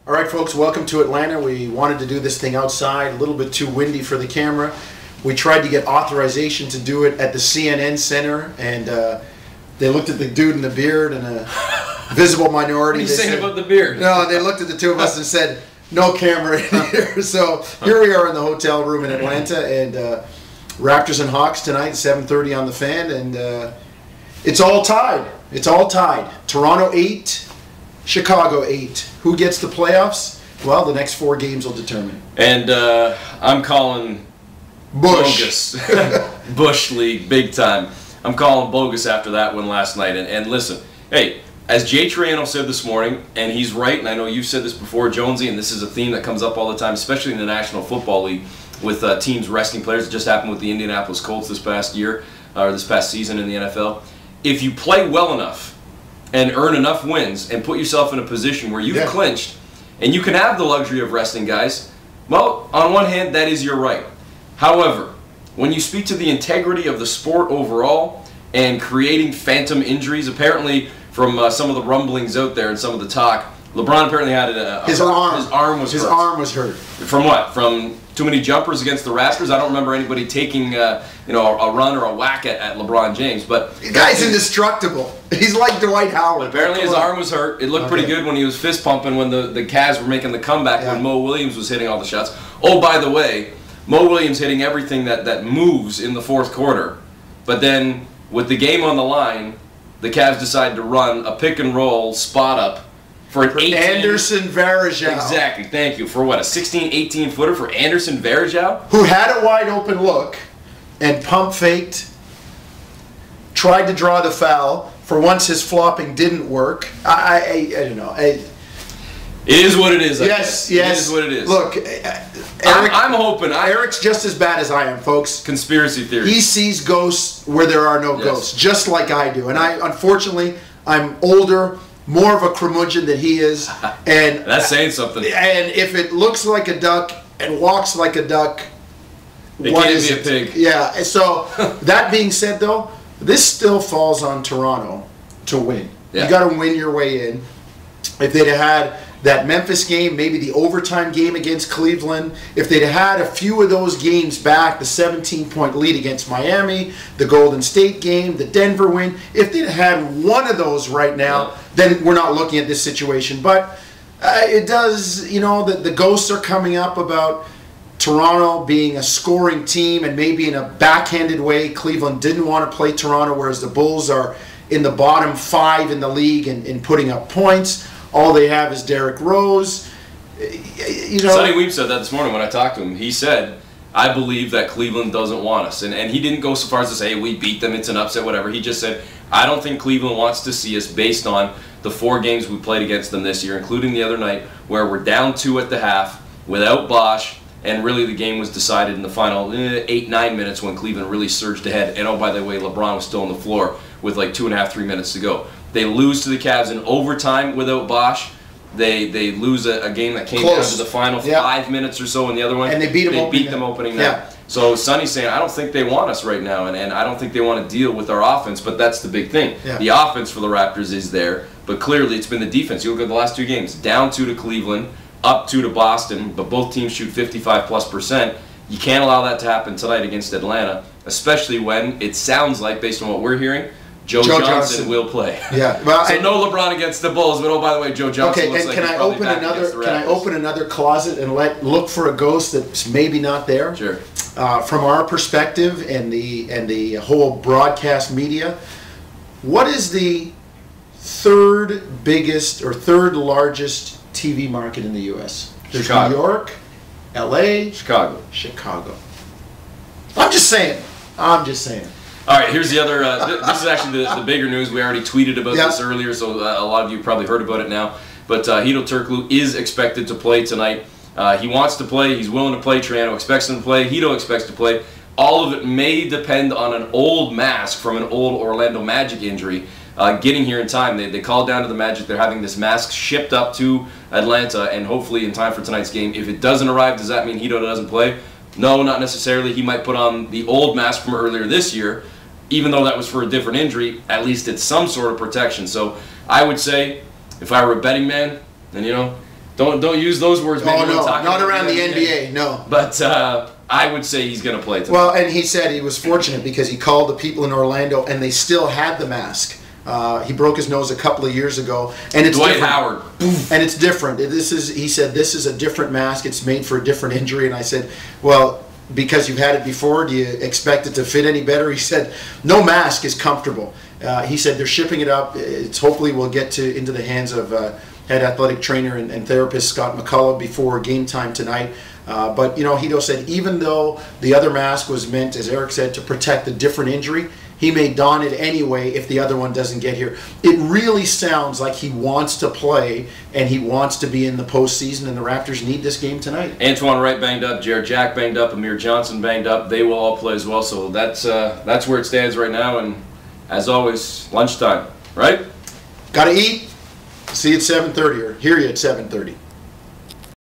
All right, folks, welcome to Atlanta. We wanted to do this thing outside, a little bit too windy for the camera. We tried to get authorization to do it at the CNN Center, and they looked at the dude in the beard and a visible minority. What are you saying about the beard? No, they looked at the two of us and said, no camera in here. So here we are in the hotel room in Atlanta, and Raptors and Hawks tonight, 7:30 on the Fan, and it's all tied. It's all tied. Toronto 8, Chicago 8. Who gets the playoffs? Well, the next 4 games will determine. And I'm calling bogus. Bush League, big time. I'm calling bogus after that one last night. And listen, hey, as Jay Triano said this morning, and he's right, and I know you've said this before, Jonesy, and this is a theme that comes up all the time, especially in the National Football League, with teams resting players. It just happened with the Indianapolis Colts this past year, or this past season in the NFL. If you play well enough and earn enough wins and put yourself in a position where you've clinched and you can have the luxury of resting guys, well, on one hand, that is your right. However, when you speak to the integrity of the sport overall and creating phantom injuries, apparently from some of the rumblings out there and some of the talk, LeBron apparently had his arm was hurt. From what? From too many jumpers against the Raptors? I don't remember anybody taking a run or a whack at LeBron James. But the guy's indestructible. He's like Dwight Howard. Apparently his arm was hurt. It looked pretty good when he was fist pumping when the Cavs were making the comeback when Mo Williams was hitting all the shots. Oh, by the way, Mo Williams hitting everything that moves in the fourth quarter. But then with the game on the line, the Cavs decided to run a pick and roll spot up for an 18. Anderson Varejao. Exactly, thank you. For what, a 16, 18 footer for Anderson Varejao? Who had a wide open look and pump faked, tried to draw the foul. For once his flopping didn't work. I don't know. It is what it is. Yes. It is what it is. Look, I'm hoping. Eric's just as bad as I am, folks. Conspiracy theory. He sees ghosts where there are no ghosts, just like I do. And unfortunately, I'm older, more of a curmudgeon than he is, and that's saying something. And if it looks like a duck and walks like a duck, it can't be a pig. Yeah. So that being said, though, this still falls on Toronto to win. You got to win your way in. If they'd have had that Memphis game, maybe the overtime game against Cleveland, if they'd had a few of those games back, the 17-point lead against Miami, the Golden State game, the Denver win, if they'd had one of those right now, then we're not looking at this situation. But it does, the ghosts are coming up about Toronto being a scoring team, and maybe in a backhanded way, Cleveland didn't want to play Toronto, whereas the Bulls are in the bottom 5 in the league in putting up points. All they have is Derrick Rose. Sonny Weep said that this morning when I talked to him. He said, I believe that Cleveland doesn't want us. And he didn't go so far as to say, hey, we beat them, it's an upset, whatever. He just said, I don't think Cleveland wants to see us based on the 4 games we played against them this year, including the other night, where we're down 2 at the half, without Bosh, and really the game was decided in the final 8-9 minutes when Cleveland really surged ahead. And oh, by the way, LeBron was still on the floor with like 2.5-3 minutes to go. They lose to the Cavs in overtime without Bosh. They lose a game that came down to the final 5 minutes or so in the other one. And they beat them opening night. So Sonny's saying, I don't think they want us right now, and I don't think they want to deal with our offense, but that's the big thing. The offense for the Raptors is there, but clearly it's been the defense. You look at the last 2 games, down 2 to Cleveland, up 2 to Boston, but both teams shoot 55+%. You can't allow that to happen tonight against Atlanta, especially when it sounds like, based on what we're hearing, Joe Johnson will play. Yeah. Well, so no LeBron against the Bulls, but oh, by the way, Joe Johnson looks like he's probably back against the Raptors. Can I open another closet and look for a ghost that's maybe not there? Sure. From our perspective and the whole broadcast media, what is the 3rd biggest or 3rd largest TV market in the U.S.? There's Chicago. New York, L.A., Chicago. I'm just saying. All right, here's the other. This is actually the bigger news. We already tweeted about this earlier, so a lot of you probably heard about it now. But Hedo Turkoglu is expected to play tonight. He wants to play. He's willing to play. Triano expects him to play. Hedo expects to play. All of it may depend on an old mask from an old Orlando Magic injury getting here in time. They called down to the Magic. They're having this mask shipped up to Atlanta, and hopefully in time for tonight's game. If it doesn't arrive, does that mean Hedo doesn't play? No, not necessarily. He might put on the old mask from earlier this year. Even though that was for a different injury, at least it's some sort of protection. So I would say, if I were a betting man, then Don't use those words. Oh no, not around the NBA. No. But I would say he's going to play tonight. Well, and he said he was fortunate because he called the people in Orlando and they still had the mask. He broke his nose a couple of years ago, and it's Dwight different. Howard. And it's different. He said this is a different mask. It's made for a different injury. And I said, well, because you've had it before, do you expect it to fit any better? He said, no mask is comfortable. He said they're shipping it up. It's hopefully will get into the hands of head athletic trainer and therapist Scott McCullough before game time tonight. But Hito said even though the other mask was meant, as Eric said, to protect a different injury, he may don it anyway if the other one doesn't get here. It really sounds like he wants to play and he wants to be in the postseason, and the Raptors need this game tonight. Antoine Wright banged up, Jared Jack banged up, Amir Johnson banged up. They will all play as well. So that's where it stands right now. And as always, lunchtime, right? Got to eat. See you at 7:30 or hear you at 7:30.